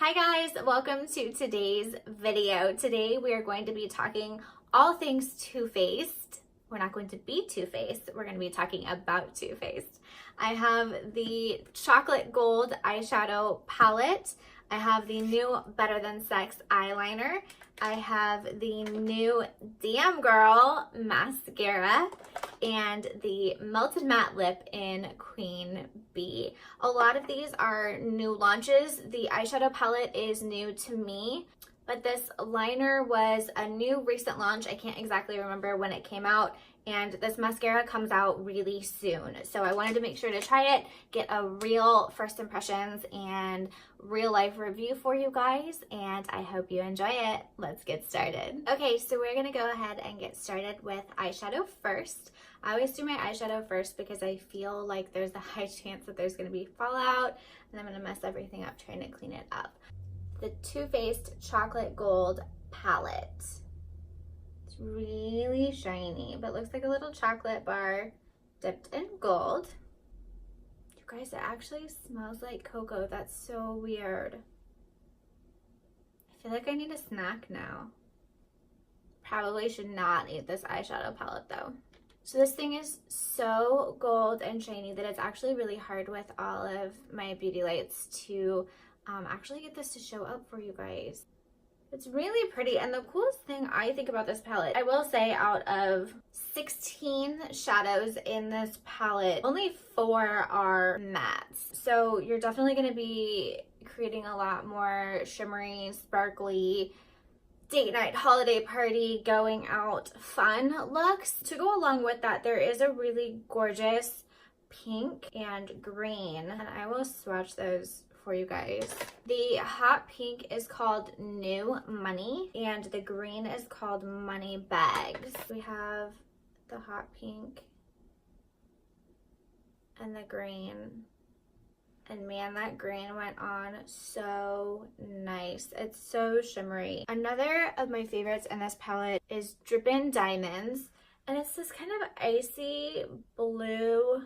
Hi guys, welcome to today's video. Today we are going to be talking all things Too Faced. We're not going to be Too Faced, we're going to be talking about Too Faced. I have the chocolate gold eyeshadow palette. I have the new Better Than Sex eyeliner. I have the new Damn Girl mascara and the Melted Matte Lip in Queen Bee. A lot of these are new launches. The eyeshadow palette is new to me, but this liner was a new recent launch. I can't exactly remember when it came out, and this mascara comes out really soon. So I wanted to make sure to try it, get a real first impressions and real life review for you guys, and I hope you enjoy it. Let's get started. Okay, so we're gonna go ahead and get started with eyeshadow first. I always do my eyeshadow first because I feel like there's a high chance that there's gonna be fallout and I'm gonna mess everything up trying to clean it up. The Too Faced Chocolate Gold palette. It's really shiny, but looks like a little chocolate bar dipped in gold. You guys, it actually smells like cocoa. That's so weird. I feel like I need a snack now. Probably should not eat this eyeshadow palette though. So this thing is so gold and shiny that it's actually really hard with all of my beauty lights to actually get this to show up for you guys. It's really pretty, and the coolest thing I think about this palette, I will say out of 16 shadows in this palette, only 4 are mattes. So you're definitely going to be creating a lot more shimmery, sparkly, date night, holiday party, going out fun looks. To go along with that, there is a really gorgeous pink and green, and I will swatch those for you guys. The hot pink is called New Money and the green is called Money Bags. We have the hot pink and the green, and man, that green went on so nice. It's so shimmery. Another of my favorites in this palette is Drippin' Diamonds, and it's this kind of icy blue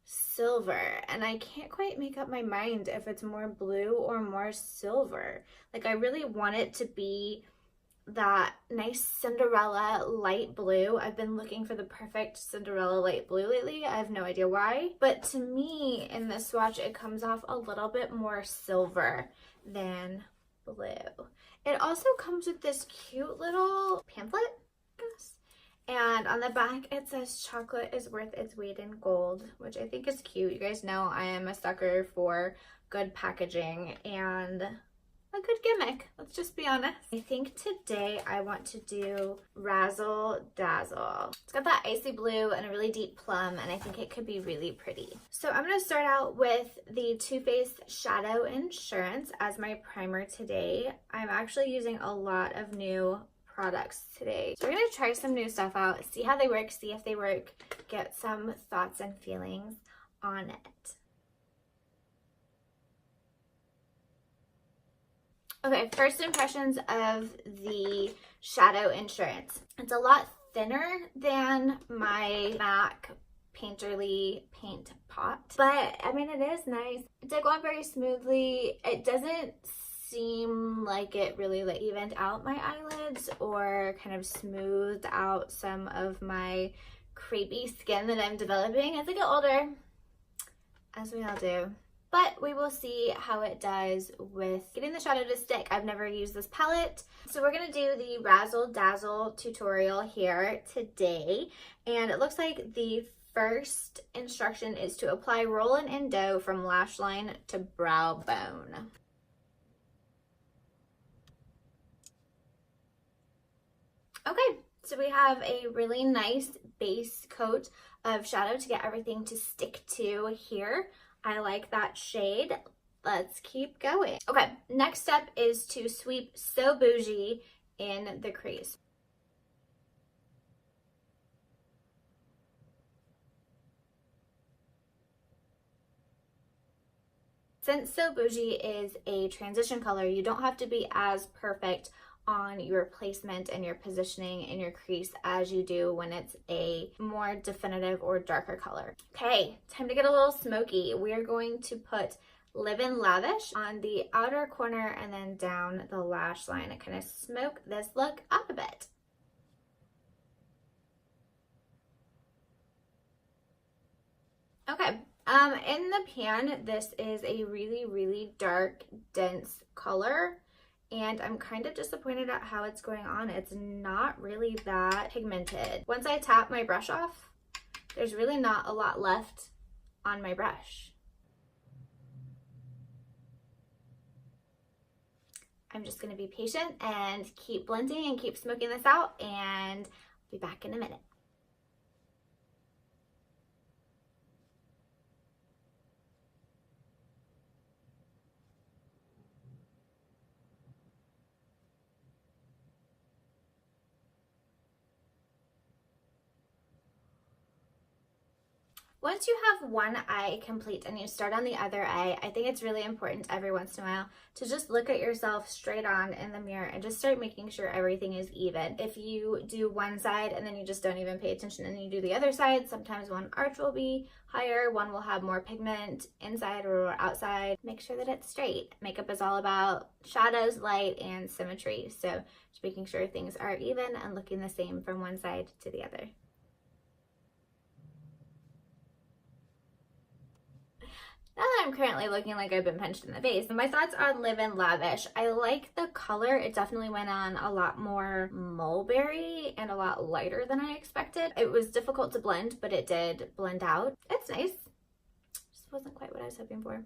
silver, and I can't quite make up my mind if it's more blue or more silver. Like, I really want it to be that nice Cinderella light blue. I've been looking for the perfect Cinderella light blue lately. I have no idea why, but to me in this swatch it comes off a little bit more silver than blue. It also comes with this cute little pamphlet, I guess. And on the back it says chocolate is worth its weight in gold, which I think is cute. You guys know I am a sucker for good packaging and a good gimmick, let's just be honest. I think today I want to do Razzle Dazzle. It's got that icy blue and a really deep plum, and I think it could be really pretty. So I'm going to start out with the Too Faced Shadow Insurance as my primer today. I'm actually using a lot of new products today. So we're going to try some new stuff out, see how they work, see if they work, get some thoughts and feelings on it. Okay, first impressions of the Shadow Insurance. It's a lot thinner than my MAC Painterly paint pot, but I mean, it is nice. It did go on very smoothly. It doesn't seem like it really like evened out my eyelids or kind of smoothed out some of my crepey skin that I'm developing as I get older, as we all do. But we will see how it does with getting the shadow to stick. I've never used this palette. So we're gonna do the Razzle Dazzle tutorial here today. And it looks like the first instruction is to apply roll-in in dough from lash line to brow bone. Okay, so we have a really nice base coat of shadow to get everything to stick to here. I like that shade. Let's keep going. Okay, next step is to sweep So Bougie in the crease. Since So Bougie is a transition color, you don't have to be as perfect on your placement and your positioning in your crease as you do when it's a more definitive or darker color. Okay, time to get a little smoky. We are going to put Live in Lavish on the outer corner and then down the lash line to kind of smoke this look up a bit. Okay, in the pan, this is a really, really dark, dense color, and I'm kind of disappointed at how it's going on. It's not really that pigmented. Once I tap my brush off, there's really not a lot left on my brush. I'm just gonna be patient and keep blending and keep smoking this out, and I'll be back in a minute. Once you have one eye complete and you start on the other eye, I think it's really important every once in a while to just look at yourself straight on in the mirror and just start making sure everything is even. If you do one side and then you just don't even pay attention and you do the other side, sometimes one arch will be higher, one will have more pigment inside or outside. Make sure that it's straight. Makeup is all about shadows, light, and symmetry. So just making sure things are even and looking the same from one side to the other. Now that I'm currently looking like I've been punched in the face, my thoughts on Live in Lavish. I like the color. It definitely went on a lot more mulberry and a lot lighter than I expected. It was difficult to blend, but it did blend out. It's nice. Just wasn't quite what I was hoping for.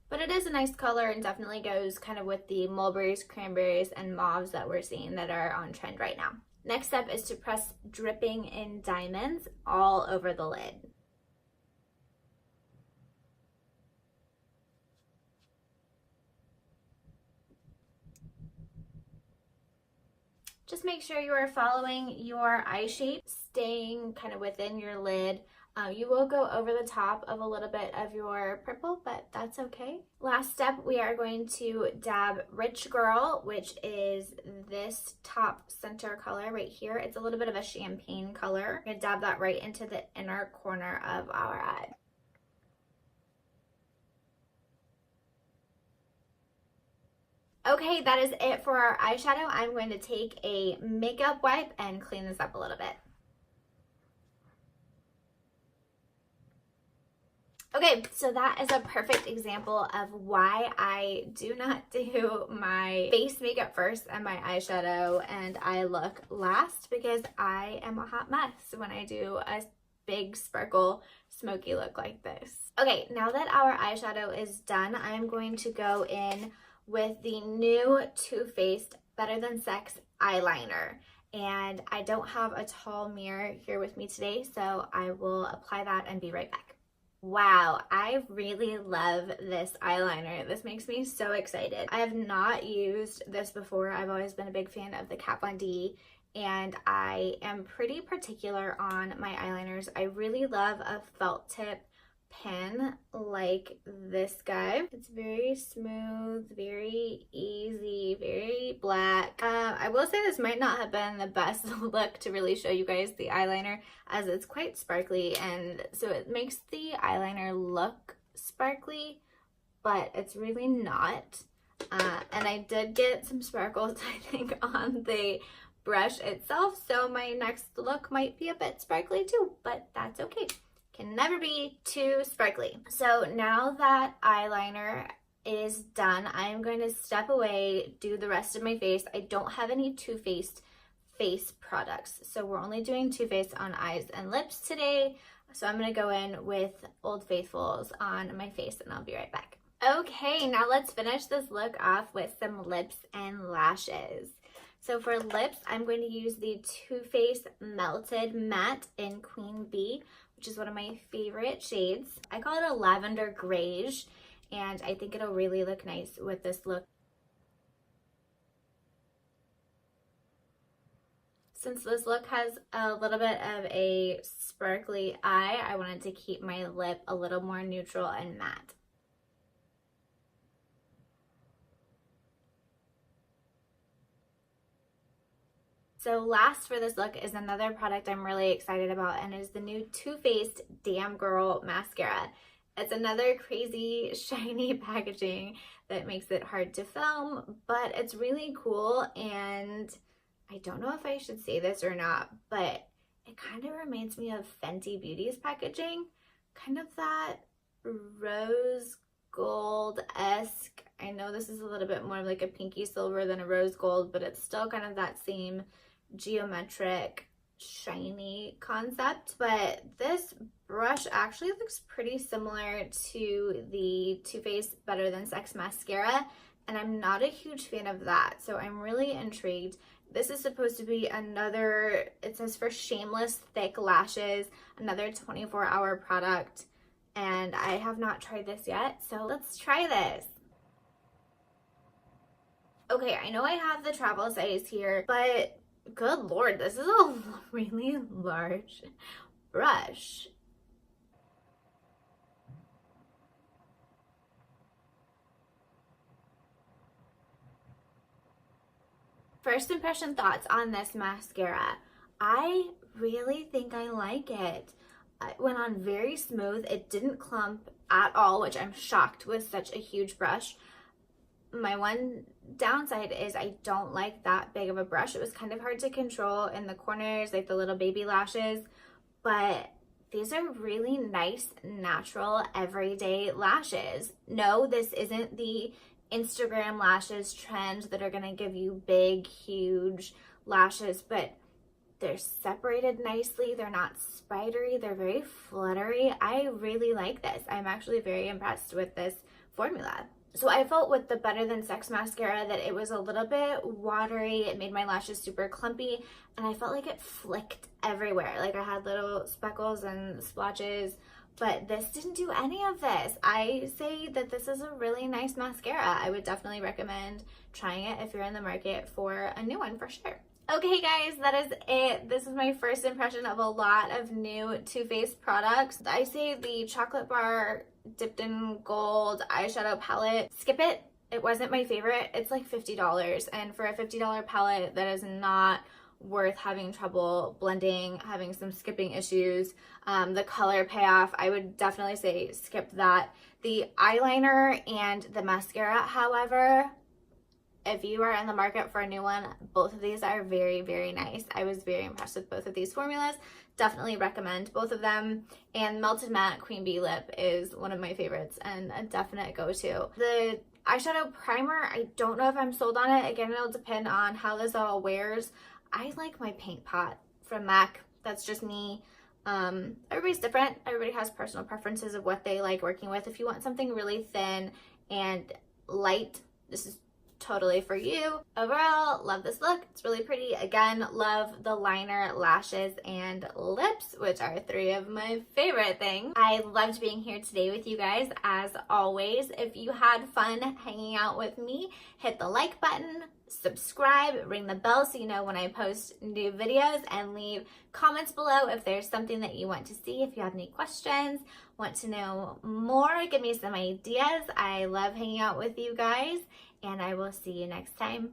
But it is a nice color and definitely goes kind of with the mulberries, cranberries, and mauves that we're seeing that are on trend right now. Next step is to press Dripping in Diamonds all over the lid. Just make sure you are following your eye shape, staying kind of within your lid. You will go over the top of a little bit of your purple, but that's okay. Last step, we are going to dab Rich Girl, which is this top center color right here. It's a little bit of a champagne color. I'm gonna dab that right into the inner corner of our eye. Okay, that is it for our eyeshadow. I'm going to take a makeup wipe and clean this up a little bit. Okay, so that is a perfect example of why I do not do my face makeup first and my eyeshadow and eye look last, because I am a hot mess when I do a big sparkle smoky look like this. Okay, now that our eyeshadow is done, I'm going to go in with the new Too Faced Better Than Sex eyeliner. And I don't have a tall mirror here with me today, so I will apply that and be right back. Wow, I really love this eyeliner. This makes me so excited. I have not used this before. I've always been a big fan of the Kat Von D, and I am pretty particular on my eyeliners. I really love a felt tip pen like this guy. It's very smooth, very easy, very black. I will say this might not have been the best look to really show you guys the eyeliner, as it's quite sparkly, and so it makes the eyeliner look sparkly, but it's really not. And I did get some sparkles, I think, on the brush itself, so my next look might be a bit sparkly too, but that's okay. Can never be too sparkly. So now that eyeliner is done, I am going to step away, do the rest of my face. I don't have any Too Faced face products, so we're only doing Too Faced on eyes and lips today. So I'm gonna go in with Old Faithfuls on my face, and I'll be right back. Okay, now let's finish this look off with some lips and lashes. So for lips, I'm going to use the Too Faced Melted Matte in Queen Bee, which is one of my favorite shades. I call it a lavender grayish, and I think it'll really look nice with this look. Since this look has a little bit of a sparkly eye, I wanted to keep my lip a little more neutral and matte. So last for this look is another product I'm really excited about, and is the new Too Faced Damn Girl Mascara. It's another crazy shiny packaging that makes it hard to film, but it's really cool, and I don't know if I should say this or not, but it kind of reminds me of Fenty Beauty's packaging, kind of that rose gold-esque. I know this is a little bit more like a pinky silver than a rose gold, but it's still kind of that same geometric shiny concept. But this brush actually looks pretty similar to the Too Faced Better Than Sex mascara, and I'm not a huge fan of that, so I'm really intrigued. This is supposed to be another, it says for shameless thick lashes, another 24-hour product, and I have not tried this yet, so let's try this. Okay, I know I have the travel size here, but good lord, this is a really large brush. First impression thoughts on this mascara. I really think I like it. It went on very smooth. It didn't clump at all, which I'm shocked with such a huge brush. My one downside is I don't like that big of a brush. It was kind of hard to control in the corners, like the little baby lashes, but these are really nice, natural, everyday lashes. No, this isn't the Instagram lashes trend that are gonna give you big, huge lashes, but they're separated nicely. They're not spidery. They're very fluttery. I really like this. I'm actually very impressed with this formula. So I felt with the Better Than Sex mascara that it was a little bit watery. It made my lashes super clumpy, and I felt like it flicked everywhere. Like I had little speckles and splotches, but this didn't do any of this. I say that this is a really nice mascara. I would definitely recommend trying it if you're in the market for a new one for sure. Okay guys, that is it. This is my first impression of a lot of new Too Faced products. I say the chocolate bar dipped in gold eyeshadow palette, skip it. It wasn't my favorite. It's like $50, and for a $50 palette, that is not worth having trouble blending, having some skipping issues. The color payoff, I would definitely say skip that. The eyeliner and the mascara, however, if you are in the market for a new one, both of these are very, very nice. I was very impressed with both of these formulas. Definitely recommend both of them. And Melted Matte Queen Bee Lip is one of my favorites and a definite go-to. The eyeshadow primer, I don't know if I'm sold on it. Again, it'll depend on how this all wears. I like my paint pot from MAC. That's just me. Everybody's different. Everybody has personal preferences of what they like working with. If you want something really thin and light, this is totally for you. Overall, love this look. It's really pretty. Again, love the liner, lashes, and lips, which are three of my favorite things. I loved being here today with you guys, as always. If you had fun hanging out with me, hit the like button, subscribe, ring the bell so you know when I post new videos, and leave comments below if there's something that you want to see. If you have any questions, want to know more, give me some ideas. I love hanging out with you guys, and I will see you next time.